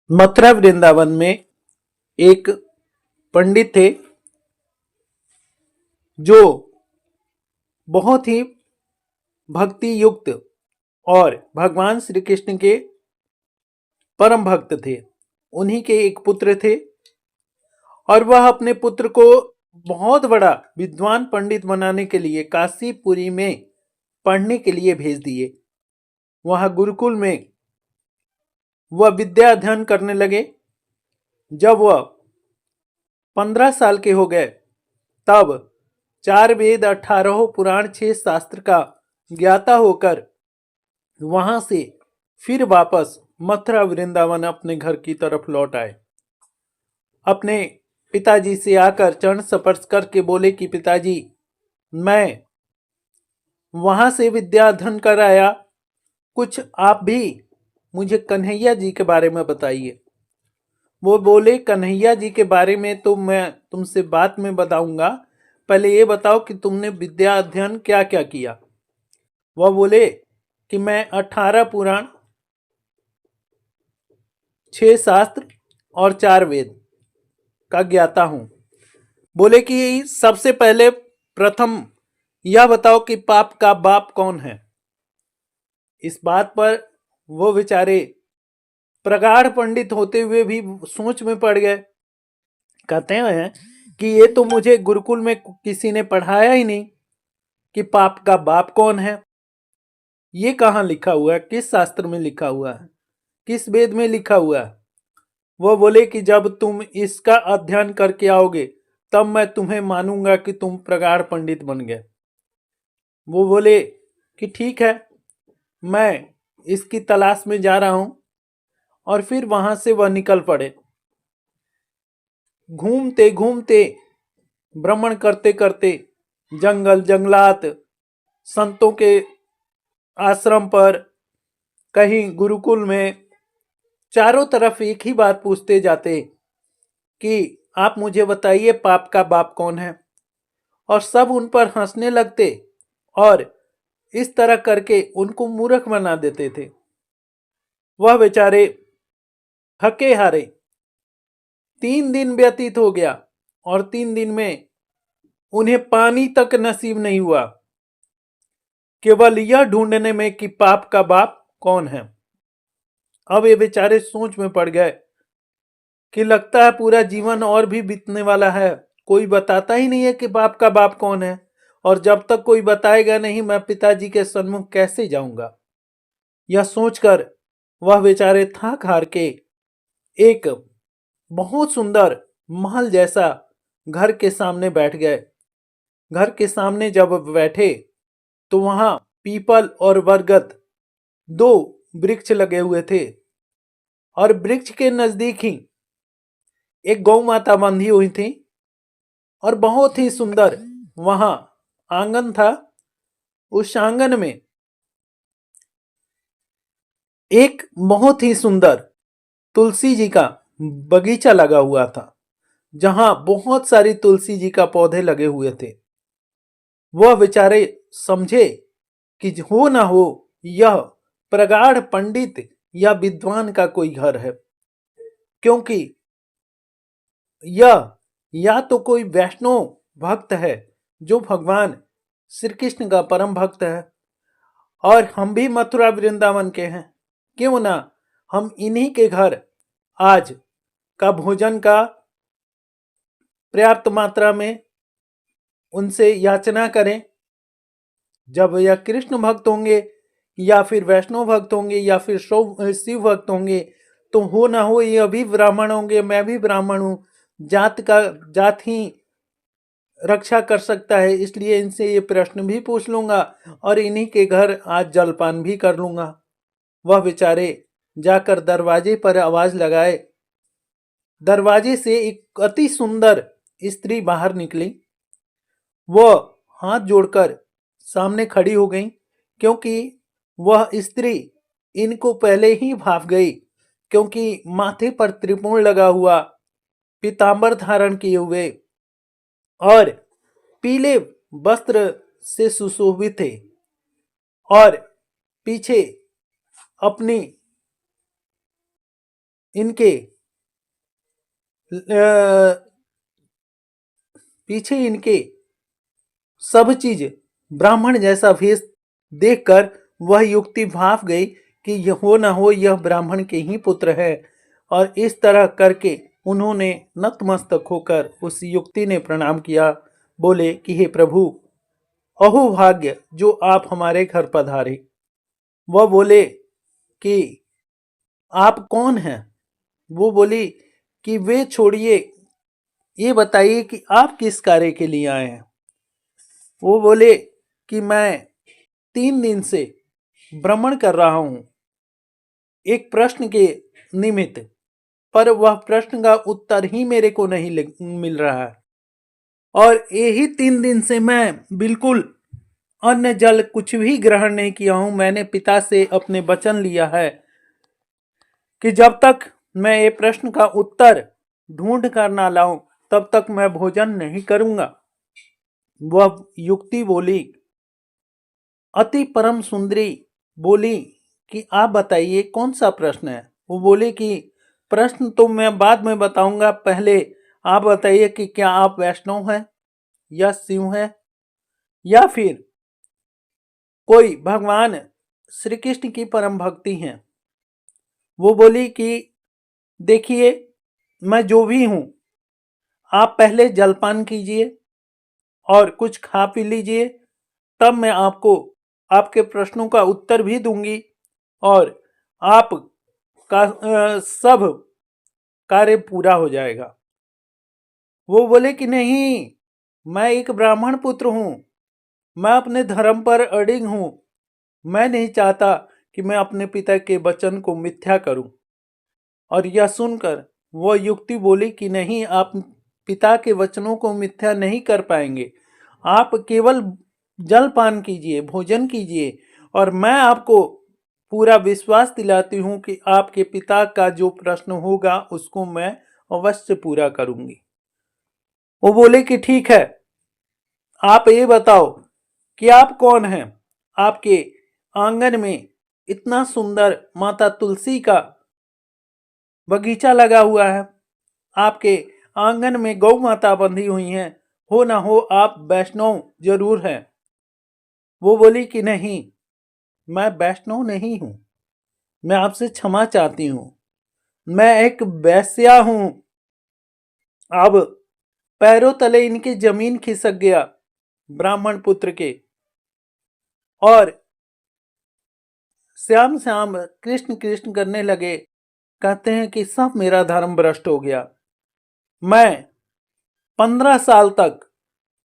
मथुरा वृंदावन में एक पंडित थे जो बहुत ही भक्ति युक्त और भगवान श्री कृष्ण के परम भक्त थे। उन्हीं के एक पुत्र थे और वह अपने पुत्र को बहुत बड़ा विद्वान पंडित बनाने के लिए काशीपुरी में पढ़ने के लिए भेज दिए। वहां गुरुकुल में वह विद्या अध्ययन करने लगे। जब वह 15 साल के हो गए तब 4 वेद 18 पुराण 6 शास्त्र का ज्ञाता होकर वहां से फिर वापस मथुरा वृंदावन अपने घर की तरफ लौट आए। अपने पिताजी से आकर चरण स्पर्श करके बोले कि पिताजी, मैं वहां से विद्या अध्ययन कर आया, कुछ आप भी मुझे कन्हैया जी के बारे में बताइए। वो बोले, कन्हैया जी के बारे में तो मैं तुमसे बाद में बताऊंगा, पहले ये बताओ कि तुमने विद्या अध्ययन क्या क्या किया। वह बोले कि मैं 18 पुराण 6 शास्त्र और 4 वेद का ज्ञाता हूं। बोले कि सबसे पहले प्रथम यह बताओ कि पाप का बाप कौन है। इस बात पर वो बेचारे प्रगाढ़ पंडित होते हुए भी सोच में पड़ गए। कहते हैं कि ये तो मुझे गुरुकुल में किसी ने पढ़ाया ही नहीं कि पाप का बाप कौन है। ये कहाँ लिखा हुआ है, किस शास्त्र में लिखा हुआ है, किस वेद में लिखा हुआ है। वो बोले कि जब तुम इसका अध्ययन करके आओगे तब मैं तुम्हें मानूंगा कि तुम प्रगाढ़ पंडित बन गए। वो बोले कि ठीक है, मैं इसकी तलाश में जा रहा हूं। और फिर वहां से वह निकल पड़े। घूमते घूमते, भ्रमण करते करते, जंगल जंगलात, संतों के आश्रम पर, कहीं गुरुकुल में, चारों तरफ एक ही बात पूछते जाते कि आप मुझे बताइए पाप का बाप कौन है। और सब उन पर हंसने लगते और इस तरह करके उनको मूर्ख बना देते थे। वह बेचारे थके हारे 3 दिन व्यतीत हो गया और 3 दिन में उन्हें पानी तक नसीब नहीं हुआ, केवल यह ढूंढने में कि पाप का बाप कौन है। अब ये बेचारे सोच में पड़ गए कि लगता है पूरा जीवन और भी बीतने वाला है, कोई बताता ही नहीं है कि बाप का बाप कौन है। और जब तक कोई बताएगा नहीं, मैं पिताजी के सन्मुख कैसे जाऊंगा। यह सोचकर वह बेचारे थक हार के एक बहुत सुंदर महल जैसा घर के सामने बैठ गए। घर के सामने जब बैठे तो वहां पीपल और बरगद 2 वृक्ष लगे हुए थे और वृक्ष के नजदीक ही एक गौ माता बंधी हुई थी और बहुत ही सुंदर वहां आंगन था। उस आंगन में एक बहुत ही सुंदर तुलसी जी का बगीचा लगा हुआ था, जहां बहुत सारी तुलसी जी का पौधे लगे हुए थे। वह बेचारे समझे कि हो ना हो यह प्रगाढ़ पंडित या विद्वान का कोई घर है, क्योंकि यह या तो कोई वैष्णव भक्त है जो भगवान श्री कृष्ण का परम भक्त है, और हम भी मथुरा वृंदावन के हैं। क्यों ना हम इन्हीं के घर आज का भोजन का पर्याप्त मात्रा में उनसे याचना करें। जब यह कृष्ण भक्त होंगे या फिर वैष्णव भक्त होंगे या फिर शिव भक्त होंगे, तो हो ना हो ये अभी ब्राह्मण होंगे, मैं भी ब्राह्मण हूं। जात ही रक्षा कर सकता है, इसलिए इनसे ये प्रश्न भी पूछ लूंगा और इन्हीं के घर आज जलपान भी कर लूंगा। वह बेचारे जाकर दरवाजे पर आवाज लगाए। दरवाजे से एक अति सुंदर स्त्री बाहर निकली। वह हाथ जोड़कर सामने खड़ी हो गई, क्योंकि वह स्त्री इनको पहले ही भाप गई, क्योंकि माथे पर त्रिपुण लगा हुआ, पीतांबर धारण किए हुए और पीले वस्त्र से सुशोभित थे और पीछे अपनी इनके पीछे इनके सब चीज ब्राह्मण जैसा भेष देखकर वह युक्ति भाप गई कि यह हो न हो यह ब्राह्मण के ही पुत्र है। और इस तरह करके उन्होंने नतमस्तक होकर उस युक्ति ने प्रणाम किया। बोले कि हे प्रभु, अहो भाग्य जो आप हमारे घर पधारे। वह बोले कि आप कौन हैं? वो बोली कि वे छोड़िए, ये बताइए कि आप किस कार्य के लिए आए हैं। वो बोले कि मैं 3 दिन से भ्रमण कर रहा हूं एक प्रश्न के निमित्त, पर वह प्रश्न का उत्तर ही मेरे को नहीं मिल रहा है। और यही 3 दिन से मैं बिल्कुल अन्न जल कुछ भी ग्रहण नहीं किया हूं। मैंने पिता से अपने वचन लिया है कि जब तक मैं ये प्रश्न का उत्तर ढूंढ कर ना लाऊं तब तक मैं भोजन नहीं करूंगा। वह युक्ति बोली, अति परम सुंदरी, बोली कि आप बताइए कौन सा प्रश्न है। वो बोले कि प्रश्न तो मैं बाद में बताऊंगा, पहले आप बताइए कि क्या आप वैष्णव हैं या शिव हैं या फिर कोई भगवान श्री कृष्ण की परम भक्ति हैं। वो बोली कि देखिए, मैं जो भी हूं, आप पहले जलपान कीजिए और कुछ खा पी लीजिए, तब मैं आपको आपके प्रश्नों का उत्तर भी दूंगी और आप का सब कार्य पूरा हो जाएगा। वो बोले कि नहीं, मैं एक ब्राह्मण पुत्र हूं, मैं अपने धर्म पर अडिग हूं, मैं नहीं चाहता कि मैं अपने पिता के वचन को मिथ्या करूं। और यह सुनकर वह युक्ति बोली कि नहीं, आप पिता के वचनों को मिथ्या नहीं कर पाएंगे। आप केवल जलपान कीजिए, भोजन कीजिए, और मैं आपको पूरा विश्वास दिलाती हूं कि आपके पिता का जो प्रश्न होगा उसको मैं अवश्य पूरा करूंगी। वो बोले कि ठीक है, आप ये बताओ कि आप कौन हैं। आपके आंगन में इतना सुंदर माता तुलसी का बगीचा लगा हुआ है, आपके आंगन में गौ माता बंधी हुई हैं, हो ना हो आप वैष्णव जरूर हैं। वो बोली कि नहीं, मैं वैष्णव नहीं हूं, मैं आपसे क्षमा चाहती हूं, मैं एक वैश्या हूं। अब पैरों तले इनकी जमीन खिसक गया ब्राह्मण पुत्र के, और श्याम श्याम कृष्ण कृष्ण करने लगे। कहते हैं कि सब मेरा धर्म भ्रष्ट हो गया। मैं 15 साल तक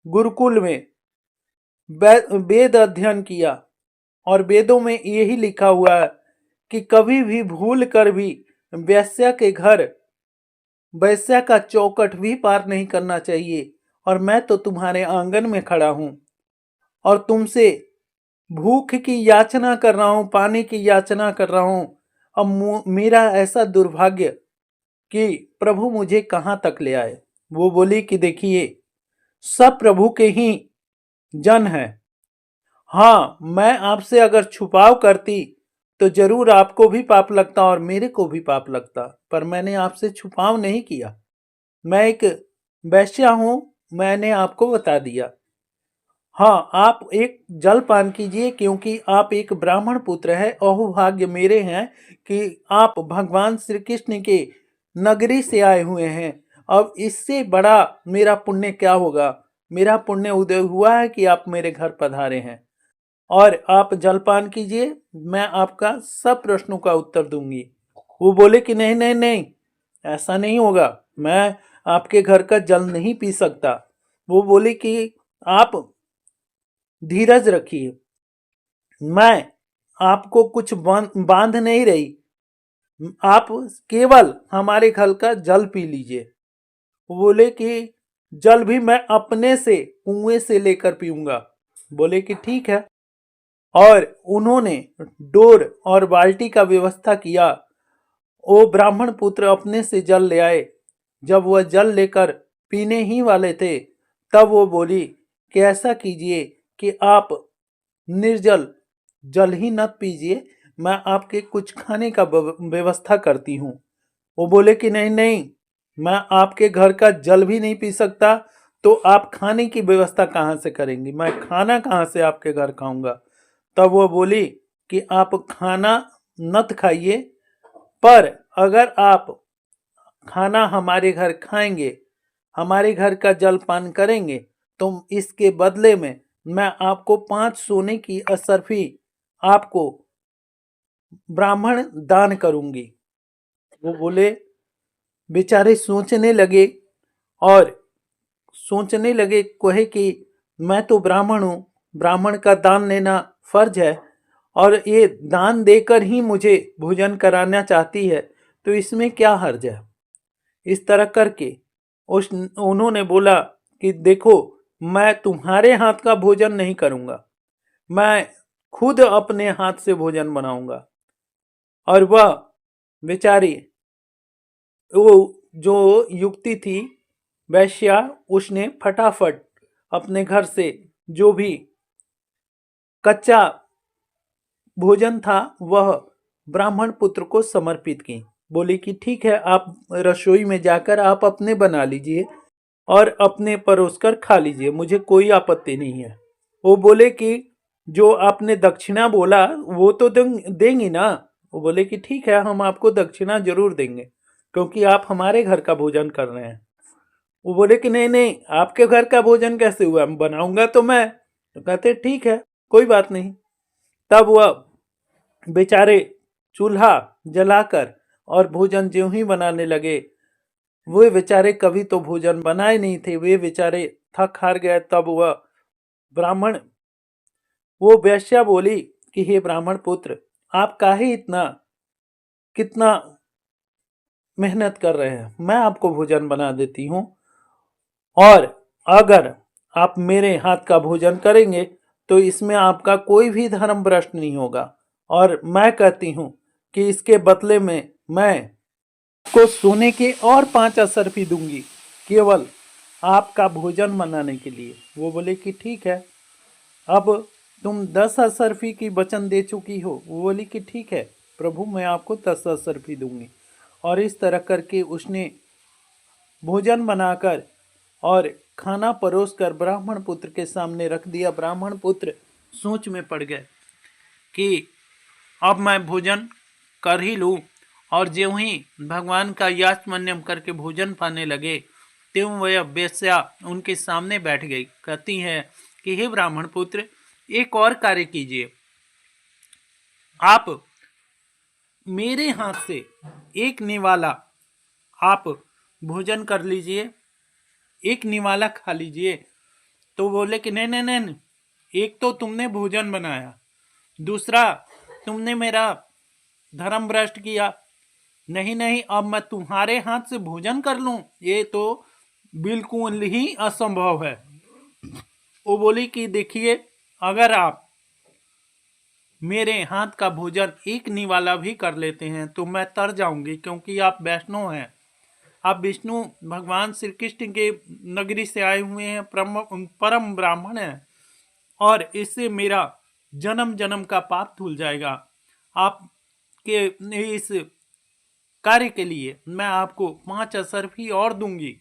गुरुकुल में वेद अध्ययन किया और वेदों में यही लिखा हुआ है कि कभी भी भूल कर भी वैश्या के घर, वैश्या का चौखट भी पार नहीं करना चाहिए। और मैं तो तुम्हारे आंगन में खड़ा हूं और तुमसे भूख की याचना कर रहा हूं, पानी की याचना कर रहा हूं। अब मेरा ऐसा दुर्भाग्य कि प्रभु मुझे कहां तक ले आए। वो बोली कि देखिए, सब प्रभु के ही जन है। हाँ, मैं आपसे अगर छुपाव करती तो जरूर आपको भी पाप लगता और मेरे को भी पाप लगता, पर मैंने आपसे छुपाव नहीं किया। मैं एक वैश्या हूं, मैंने आपको बता दिया। हाँ, आप एक जल पान कीजिए, क्योंकि आप एक ब्राह्मण पुत्र है। अहोभाग्य मेरे हैं कि आप भगवान श्री कृष्ण के नगरी से आए हुए हैं। अब इससे बड़ा मेरा पुण्य क्या होगा। मेरा पुण्य उदय हुआ है कि आप मेरे घर पधारे हैं, और आप जलपान कीजिए, मैं आपका सब प्रश्नों का उत्तर दूंगी। वो बोले कि नहीं नहीं नहीं, ऐसा नहीं होगा, मैं आपके घर का जल नहीं पी सकता। वो बोले कि आप धीरज रखिए, मैं आपको कुछ बांध नहीं रही, आप केवल हमारे घर का जल पी लीजिए। वो बोले कि जल भी मैं अपने से कुएं से लेकर पीऊंगा। बोले कि ठीक है। और उन्होंने डोर और बाल्टी का व्यवस्था किया। वो ब्राह्मण पुत्र अपने से जल ले आए। जब वह जल लेकर पीने ही वाले थे, तब वो बोली कि ऐसा कीजिए कि आप निर्जल जल ही न पीजिए, मैं आपके कुछ खाने का व्यवस्था करती हूँ। वो बोले कि नहीं नहीं, मैं आपके घर का जल भी नहीं पी सकता, तो आप खाने की व्यवस्था कहाँ से करेंगी, मैं खाना कहाँ से आपके घर खाऊंगा। तब वो बोली कि आप खाना मत खाइए, पर अगर आप खाना हमारे घर खाएंगे, हमारे घर का जल पान करेंगे, तो इसके बदले में मैं आपको 5 सोने की असरफी आपको ब्राह्मण दान करूंगी। वो बोले, बेचारे सोचने लगे और सोचने लगे, कहे कि मैं तो ब्राह्मण हूं, ब्राह्मण का दान लेना फर्ज है, और ये दान देकर ही मुझे भोजन कराना चाहती है, तो इसमें क्या हर्ज है। इस तरह करके उस उन्होंने बोला कि देखो, मैं तुम्हारे हाथ का भोजन नहीं करूंगा, मैं खुद अपने हाथ से भोजन बनाऊंगा। और वह बेचारी, वो जो युक्ति थी वैश्या, उसने फटाफट अपने घर से जो भी कच्चा भोजन था वह ब्राह्मण पुत्र को समर्पित की। बोली कि ठीक है, आप रसोई में जाकर आप अपने बना लीजिए और अपने परोसकर खा लीजिए, मुझे कोई आपत्ति नहीं है। वो बोले कि जो आपने दक्षिणा बोला वो तो देंगी ना। वो बोले कि ठीक है, हम आपको दक्षिणा जरूर देंगे, क्योंकि आप हमारे घर का भोजन कर रहे हैं। वो बोले कि नहीं नहीं, आपके घर का भोजन कैसे हुआ, बनाऊंगा तो मैं। तो कहते ठीक है, कोई बात नहीं। तब वह बेचारे चूल्हा जलाकर और भोजन ज्यों ही बनाने लगे, वे बेचारे कभी तो भोजन बनाए नहीं थे, वे बेचारे थक हार गए। तब वह ब्राह्मण, वो वेश्या बोली कि हे ब्राह्मण पुत्र, आप काहे इतना कितना मेहनत कर रहे हैं, मैं आपको भोजन बना देती हूँ, और अगर आप मेरे हाथ का भोजन करेंगे तो इसमें आपका कोई भी धर्म भ्रष्ट नहीं होगा। और मैं कहती हूँ कि इसके बदले में मैं को सोने के और 5 असरफी दूंगी, केवल आपका भोजन बनाने के लिए। वो बोले कि ठीक है, अब तुम 10 असरफी की वचन दे चुकी हो। वो बोली कि ठीक है प्रभु, मैं आपको 10 असरफी दूंगी। और इस तरह करके उसने भोजन बनाकर और खाना परोस कर ब्राह्मण पुत्र के सामने रख दिया। ब्राह्मण पुत्र सोच में पड़ गए कि अब मैं भोजन कर ही लूं, और ज्यों ही भगवान का याचमन्यम करके भोजन पाने लगे, त्यों वह वेश्या उनके सामने बैठ गई। कहती है कि हे ब्राह्मण पुत्र, एक और कार्य कीजिए, आप मेरे हाथ से एक निवाला आप भोजन कर लीजिए, एक निवाला खा लीजिए। तो बोले कि नहीं नहीं नहीं, एक तो तुमने भोजन बनाया, दूसरा तुमने मेरा धर्म भ्रष्ट किया, नहीं नहीं, अब मैं तुम्हारे हाथ से भोजन कर लूं, ये तो बिल्कुल ही असंभव है। वो बोली कि देखिए, अगर आप मेरे हाथ का भोजन एक निवाला भी कर लेते हैं तो मैं तर जाऊंगी, क्योंकि आप वैष्णव हैं, आप विष्णु भगवान श्री कृष्ण के नगरी से आए हुए हैं, परम ब्राह्मण हैं, और इससे मेरा जन्म जन्म का पाप धुल जाएगा। आपके इस कार्य के लिए मैं आपको 5 असरफी और दूंगी।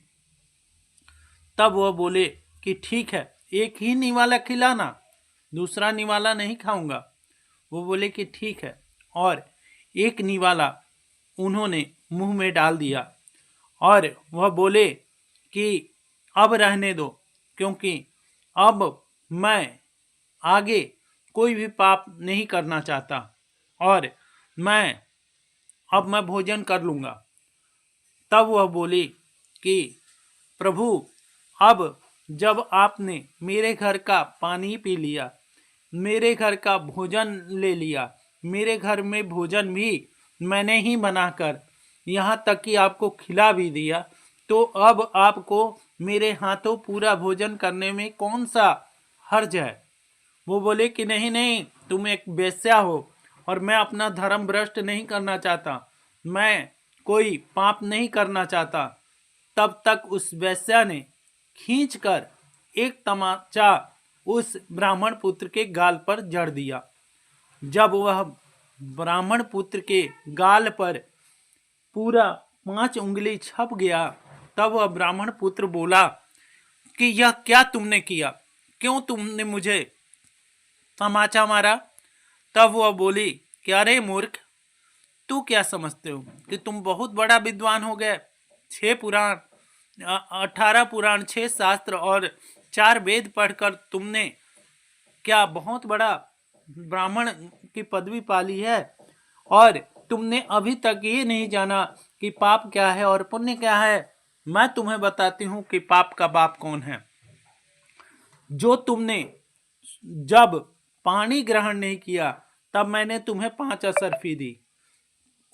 तब वह बोले कि ठीक है, एक ही निवाला खिलाना, दूसरा निवाला नहीं खाऊंगा। वो बोले कि ठीक है, और एक निवाला उन्होंने मुंह में डाल दिया, और वह बोले कि अब रहने दो, क्योंकि अब मैं आगे कोई भी पाप नहीं करना चाहता, और अब मैं भोजन कर लूँगा। तब वह बोली कि प्रभु, अब जब आपने मेरे घर का पानी पी लिया, मेरे घर का भोजन ले लिया, मेरे घर में भोजन भी मैंने ही बनाकर यहाँ तक कि आपको खिला भी दिया, तो अब आपको मेरे हाथों पूरा भोजन करने में कौन सा हर्ज है। वो बोले कि नहीं नहीं, तुम एक वेश्या हो और मैं अपना धर्म भ्रष्ट नहीं करना चाहता, मैं कोई पाप नहीं करना चाहता। तब तक उस वेश्या ने खींचकर एक तमाचा उस ब्राह्मण पुत्र के गाल पर जड़ दिया। जब वह ब्राह्मण पुत्र के गाल पर पूरा 5 उंगली छप गया, तब वह ब्राह्मण पुत्र बोला कि यह क्या तुमने किया, क्यों तुमने मुझे तमाचा मारा। तब वह बोली कि अरे मूर्ख, तू क्या समझते हो कि तुम बहुत बड़ा विद्वान हो गए। 6 पुराण, 18 पुराण, 6 शास्त्र और 4 वेद पढ़कर तुमने क्या बहुत बड़ा ब्राह्मण की पदवी पाली है, और तुमने अभी तक ये नहीं जाना कि पाप क्या है और पुण्य क्या है। मैं तुम्हें बताती हूँ कि पाप का बाप कौन है। जो तुमने जब पानी ग्रहण नहीं किया तब मैंने तुम्हें 5 असरफी दी,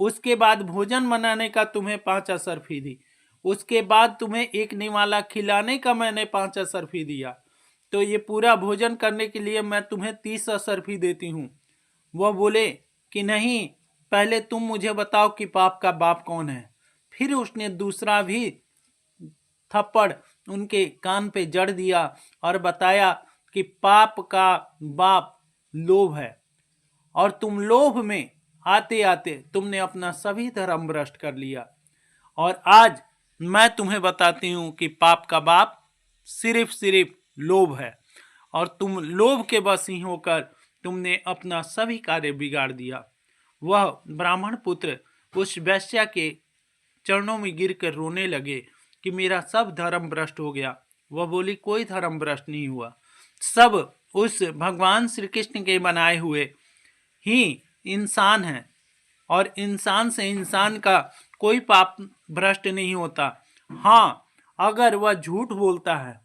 उसके बाद भोजन बनाने का तुम्हें 5 असरफी दी, उसके बाद तुम्हें एक निवाला खिलाने का मैंने 5 असरफी दिया, तो ये पूरा भोजन करने के लिए मैं तुम्हें 30 असरफी देती हूँ। वह बोले कि नहीं, पहले तुम मुझे बताओ कि पाप का बाप कौन है। फिर उसने दूसरा भी थप्पड़ उनके कान पे जड़ दिया और बताया कि पाप का बाप लोभ है, और तुम लोभ में आते आते तुमने अपना सभी धर्म भ्रष्ट कर लिया। और आज मैं तुम्हें बताती हूँ कि पाप का बाप सिर्फ लोभ है, और तुम लोभ के वश ही होकर तुमने अपना सभी कार्य बिगाड़ दिया। वह ब्राह्मण पुत्र उस वैश्या के चरणों में गिरकर रोने लगे कि मेरा सब धर्म भ्रष्ट हो गया। वह बोली कोई धर्म भ्रष्ट नहीं हुआ, सब उस भगवान श्री कृष्ण के बनाए हुए ही इंसान हैं, और इंसान से इंसान का कोई पाप भ्रष्ट नहीं होता। हाँ, अगर वह झूठ बोलता है,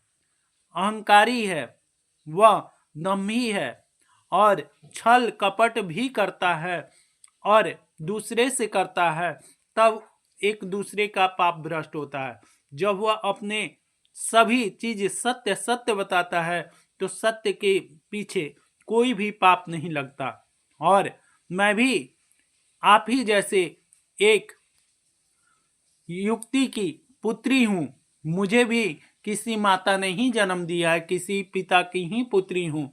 अहंकारी है, वह दम्भी है और छल कपट भी करता है और दूसरे से करता है, तब एक दूसरे का पाप भ्रष्ट होता है। जब वह अपने सभी चीज सत्य सत्य बताता है तो सत्य के पीछे कोई भी पाप नहीं लगता। और मैं भी आप ही जैसे एक युक्ति की पुत्री हूँ, मुझे भी किसी माता ने ही जन्म दिया है, किसी पिता की ही पुत्री हूँ,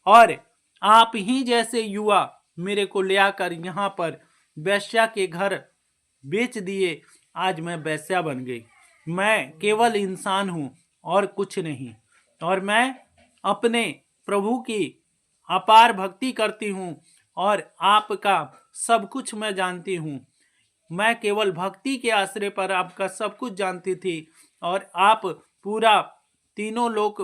और आप ही जैसे युवा मेरे को ले आकर यहाँ पर वैश्या के घर बेच दिए। आज मैं वैश्या बन गई। मैं केवल इंसान हूँ और कुछ नहीं, और मैं अपने प्रभु की अपार भक्ति करती हूँ और आपका सब कुछ मैं जानती हूँ। मैं केवल भक्ति के आश्रय पर आपका सब कुछ जानती थी, और आप पूरा तीनों लोक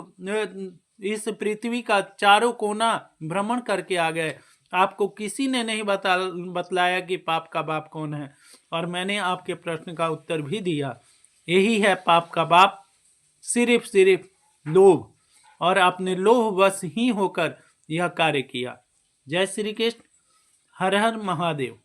इस पृथ्वी का चारों कोना भ्रमण करके आ गए। आपको किसी ने नहीं बतलाया कि पाप का बाप कौन है, और मैंने आपके प्रश्न का उत्तर भी दिया। यही है पाप का बाप, सिर्फ लोभ, और आपने लोभवश ही होकर यह कार्य किया। जय श्री कृष्ण। हर हर महादेव।